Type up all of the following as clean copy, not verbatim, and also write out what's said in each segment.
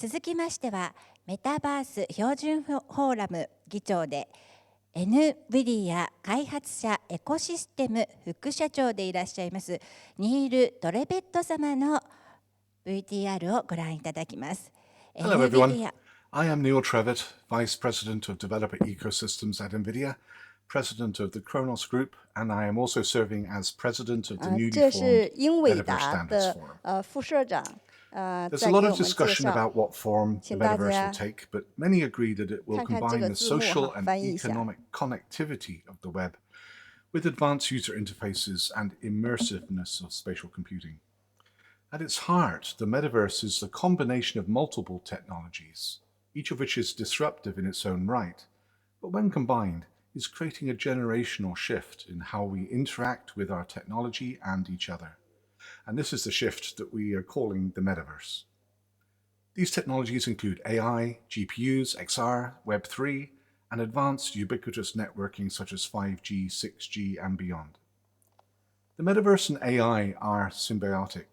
続きましては、メタバース標準フォーラム議長で NVIDIA 開発者エコシステム副社長でいらっしゃいますニール・トレベット様の VTR をご覧いただきます。Hello everyone, I am Neil Trevitt, Vice President of Developer Ecosystems at NVIDIA, President of the Kronos Group, and I am also serving as President of the newly formed Metaverse Standards Forum. 副社长 There's a lot of discussion about what form the Metaverse will take, but many agree that it will combine the social and economic connectivity of the web with advanced user interfaces and immersiveness of spatial computing. At its heart, the Metaverse is the combination of multiple technologies, each of which is disruptive in its own right, but when combined, is creating a generational shift in how we interact with our technology and each other. And this is the shift that we are calling the Metaverse. These technologies include AI, GPUs, XR, Web3, and advanced ubiquitous networking such as 5G, 6G, and beyond. The Metaverse and AI are symbiotic.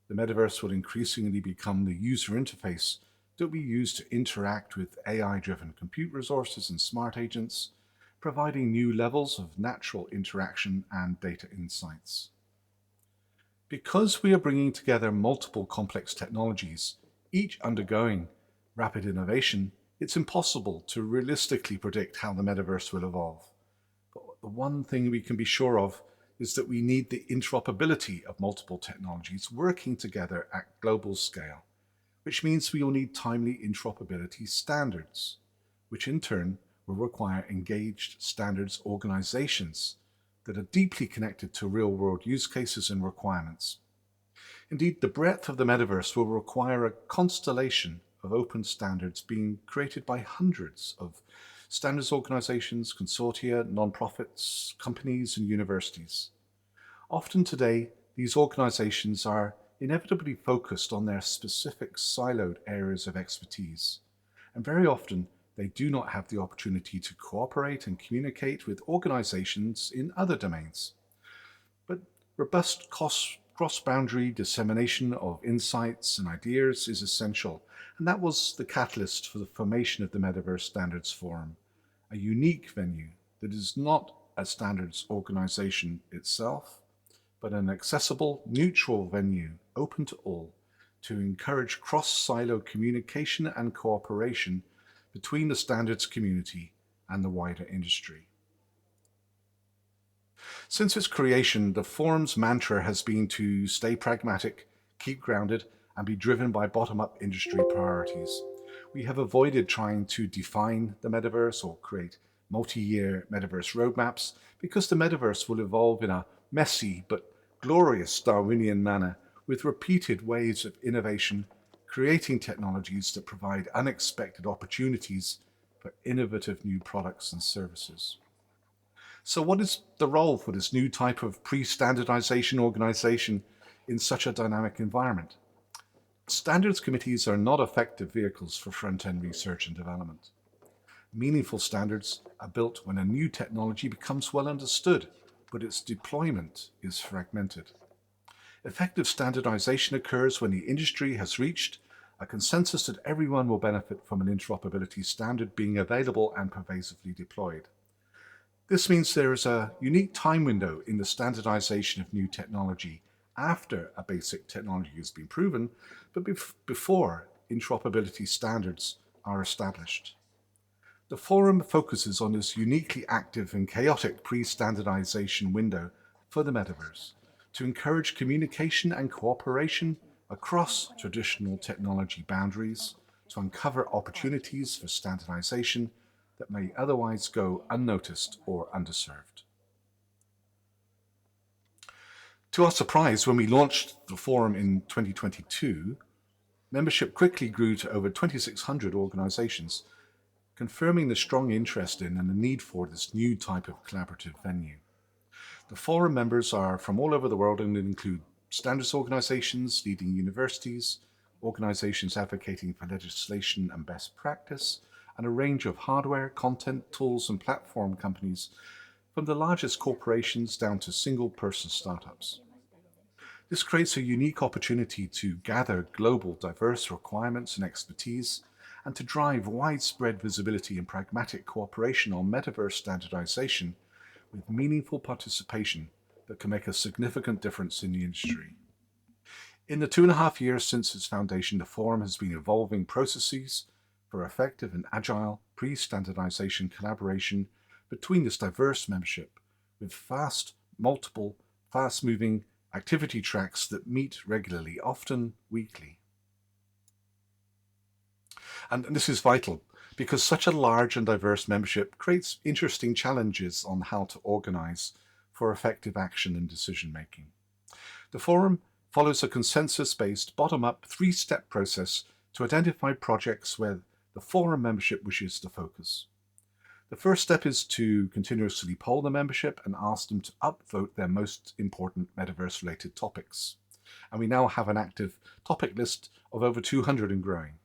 The Metaverse will increasingly become the user interface that we use to interact with AI-driven compute resources and smart agents, providing new levels of natural interaction and data insights. Because we are bringing together multiple complex technologies, each undergoing rapid innovation, it's impossible to realistically predict how the Metaverse will evolve. But the one thing we can be sure of is that we need the interoperability of multiple technologies working together at global scale, which means we will need timely interoperability standards, which in turn will require engaged standards organizations that are deeply connected to real-world use cases and requirements. Indeed, the breadth of the Metaverse will require a constellation of open standards being created by hundreds of standards organizations, consortia, non-profits, companies, and universities. Often today, these organizations are inevitably focused on their specific siloed areas of expertise, and very often they do not have the opportunity to cooperate and communicate with organizations in other domains. But robust cross-boundary dissemination of insights and ideas is essential, and that was the catalyst for the formation of the Metaverse Standards Forum, a unique venue that is not a standards organization itself, but an accessible, neutral venue open to all to encourage cross-silo communication and cooperation between the standards community and the wider industry. Since its creation, the forum's mantra has been to stay pragmatic, keep grounded, and be driven by bottom-up industry priorities. We have avoided trying to define the metaverse or create multi-year metaverse roadmaps because the metaverse will evolve in a messy but glorious Darwinian manner with repeated waves of innovation, creating technologies that provide unexpected opportunities for innovative new products and services. So what is the role for this new type of pre-standardization organization in such a dynamic environment? Standards committees are not effective vehicles for front-end research and development. Meaningful standards are built when a new technology becomes well understood, but its deployment is fragmented. Effective standardization occurs when the industry has reached a consensus that everyone will benefit from an interoperability standard being available and pervasively deployed. This means there is a unique time window in the standardization of new technology after a basic technology has been proven, but before interoperability standards are established. The forum focuses on this uniquely active and chaotic pre-standardization window for the metaverse to encourage communication and cooperation across traditional technology boundaries to uncover opportunities for standardization that may otherwise go unnoticed or underserved. To our surprise, when we launched the forum in 2022, membership quickly grew to over 2,600 organizations, confirming the strong interest in and the need for this new type of collaborative venue. The forum members are from all over the world and include standards organizations, leading universities, organizations advocating for legislation and best practice, and a range of hardware, content, tools, and platform companies, from the largest corporations down to single-person startups. This creates a unique opportunity to gather global diverse requirements and expertise, and to drive widespread visibility and pragmatic cooperation on metaverse standardization with meaningful participation that can make a significant difference in the industry. In the 2.5 years since its foundation, the Forum has been evolving processes for effective and agile pre-standardization collaboration between this diverse membership with fast-moving activity tracks that meet regularly, often weekly. And this is vital because such a large and diverse membership creates interesting challenges on how to organize for effective action and decision making. The Forum follows a consensus-based bottom-up 3-step process to identify projects where the Forum membership wishes to focus. The first step is to continuously poll the membership and ask them to upvote their most important metaverse-related topics. And we now have an active topic list of over 200 and growing.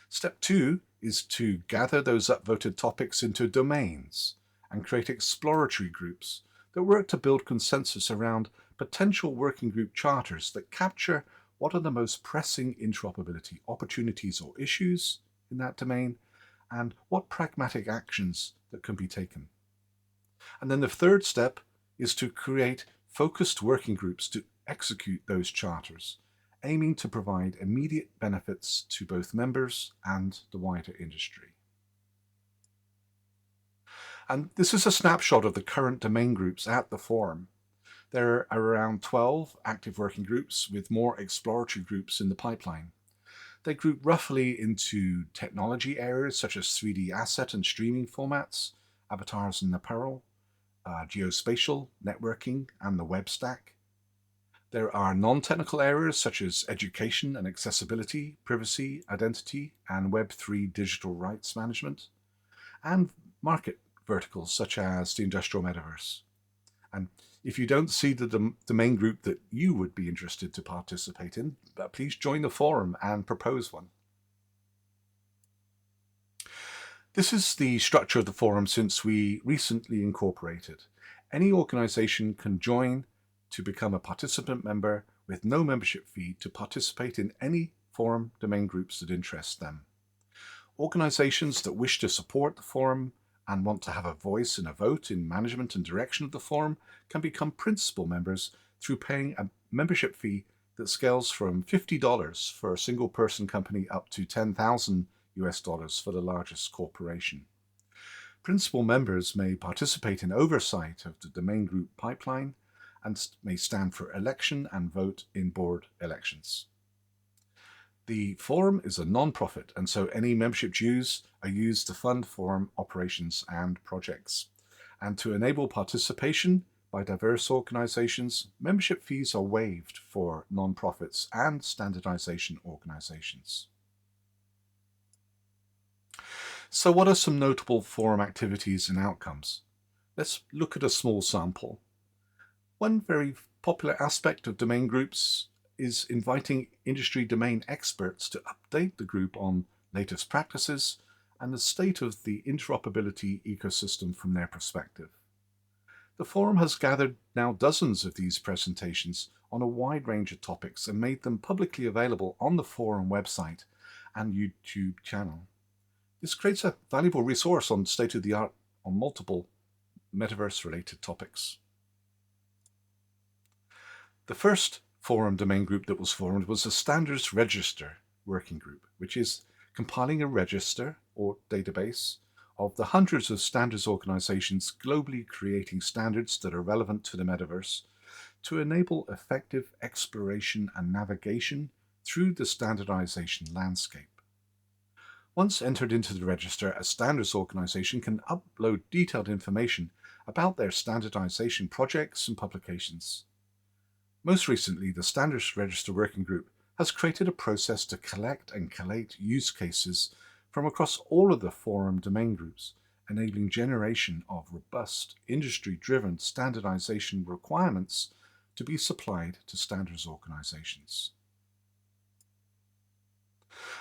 Step 2 is to gather those upvoted topics into domains and create exploratory groups that work to build consensus around potential working group charters that capture what are the most pressing interoperability opportunities or issues in that domain, and what pragmatic actions that can be taken. And then the third step is to create focused working groups to execute those charters, aiming to provide immediate benefits to both members and the wider industry. And this is a snapshot of the current domain groups at the Forum. There are around 12 active working groups with more exploratory groups in the pipeline. They group roughly into technology areas such as 3D asset and streaming formats, avatars and apparel, geospatial, networking, and the web stack. There are non-technical areas such as education and accessibility, privacy, identity, and Web3 digital rights management, and market verticals such as the industrial metaverse. And if you don't see the domain group that you would be interested to participate in, please join the Forum and propose one. This is the structure of the Forum since we recently incorporated. Any organization can join to become a participant member with no membership fee to participate in any Forum domain groups that interest them. Organizations that wish to support the Forum and want to have a voice and a vote in management and direction of the Forum can become principal members through paying a membership fee that scales from $50 for a single person company up to $10,000 for the largest corporation. Principal members may participate in oversight of the domain group pipeline and may stand for election and vote in board elections. The Forum is a non-profit, and so any membership dues are used to fund Forum operations and projects. And to enable participation by diverse organizations, membership fees are waived for non-profits and standardization organizations. So what are some notable Forum activities and outcomes? Let's look at a small sample. One very popular aspect of domain groups is inviting industry domain experts to update the group on latest practices and the state of the interoperability ecosystem from their perspective. The Forum has gathered now dozens of these presentations on a wide range of topics and made them publicly available on the Forum website and YouTube channel. This creates a valuable resource on state-of-the-art on multiple metaverse-related topics. The first Forum domain group that was formed was a Standards Register working group, which is compiling a register or database of the hundreds of standards organizations globally creating standards that are relevant to the metaverse to enable effective exploration and navigation through the standardization landscape. Once entered into the register, a standards organization can upload detailed information about their standardization projects and publications. Most recently, the Standards Register Working Group has created a process to collect and collate use cases from across all of the Forum domain groups, enabling generation of robust, industry-driven standardization requirements to be supplied to standards organizations.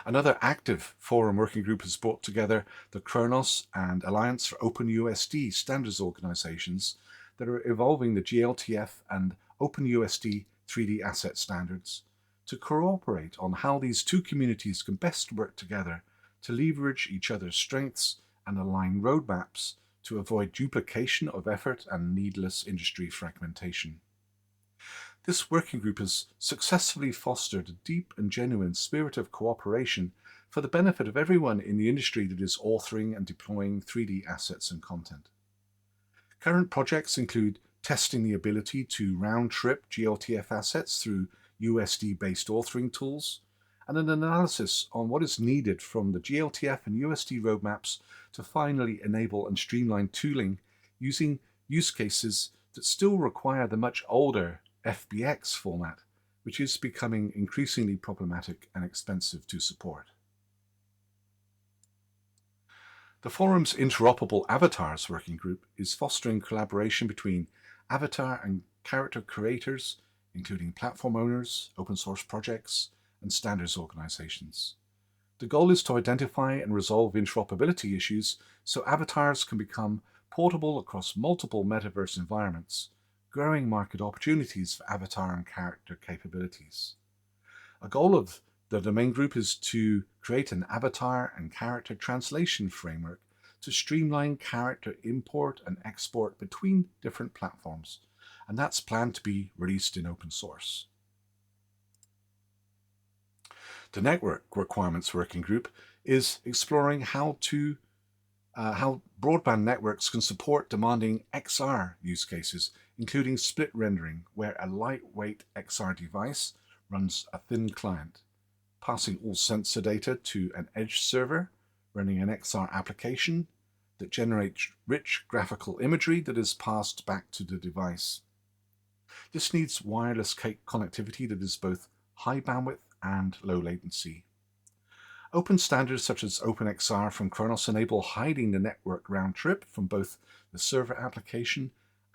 Another active Forum working group has brought together the Kronos and Alliance for OpenUSD standards organizations that are evolving the GLTF and OpenUSD 3D asset standards to cooperate on how these two communities can best work together to leverage each other's strengths and align roadmaps to avoid duplication of effort and needless industry fragmentation. This working group has successfully fostered a deep and genuine spirit of cooperation for the benefit of everyone in the industry that is authoring and deploying 3D assets and content. Current projects include testing the ability to round-trip GLTF assets through USD-based authoring tools, and an analysis on what is needed from the GLTF and USD roadmaps to finally enable and streamline tooling using use cases that still require the much older FBX format, which is becoming increasingly problematic and expensive to support. The forum's Interoperable Avatars working group is fostering collaboration between avatar and character creators, including platform owners, open source projects, and standards organizations. The goal is to identify and resolve interoperability issues so avatars can become portable across multiple metaverse environments, growing market opportunities for avatar and character capabilities. A goal of the domain group is to create an avatar and character translation framework to streamline character import and export between different platforms, and that's planned to be released in open source. The Network Requirements Working Group is exploring how broadband networks can support demanding XR use cases, including split rendering, where a lightweight XR device runs a thin client, passing all sensor data to an edge server, running an XR application that generates rich graphical imagery that is passed back to the device. This needs wireless connectivity that is both high bandwidth and low latency. Open standards such as OpenXR from Kronos enable hiding the network round trip from both the server application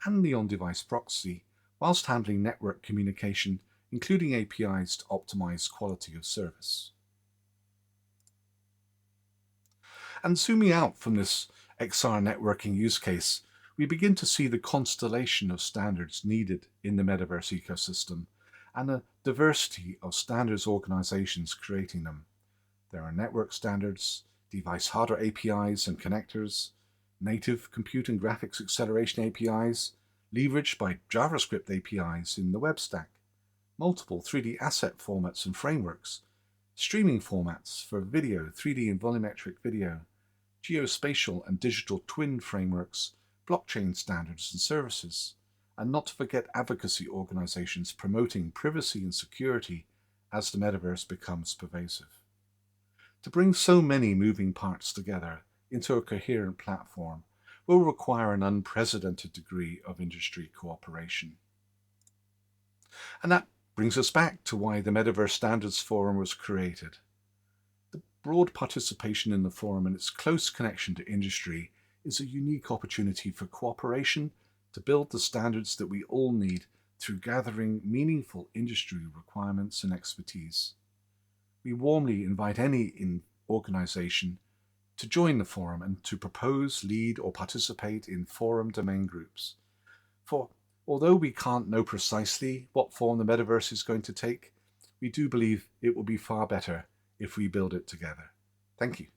and the on-device proxy, whilst handling network communication, including APIs to optimize quality of service. And zooming out from this XR networking use case, we begin to see the constellation of standards needed in the metaverse ecosystem and a diversity of standards organizations creating them. There are network standards, device hardware APIs and connectors, native compute and graphics acceleration APIs, leveraged by JavaScript APIs in the web stack, multiple 3D asset formats and frameworks, streaming formats for video, 3D and volumetric video, geospatial and digital twin frameworks, blockchain standards and services, and not to forget advocacy organizations promoting privacy and security as the metaverse becomes pervasive. To bring so many moving parts together into a coherent platform will require an unprecedented degree of industry cooperation. And that brings us back to why the Metaverse Standards Forum was created. The broad participation in the forum and its close connection to industry is a unique opportunity for cooperation to build the standards that we all need through gathering meaningful industry requirements and expertise. We warmly invite any organization to join the forum and to propose, lead, or participate in forum domain groups. For although we can't know precisely what form the metaverse is going to take, we do believe it will be far better if we build it together. Thank you.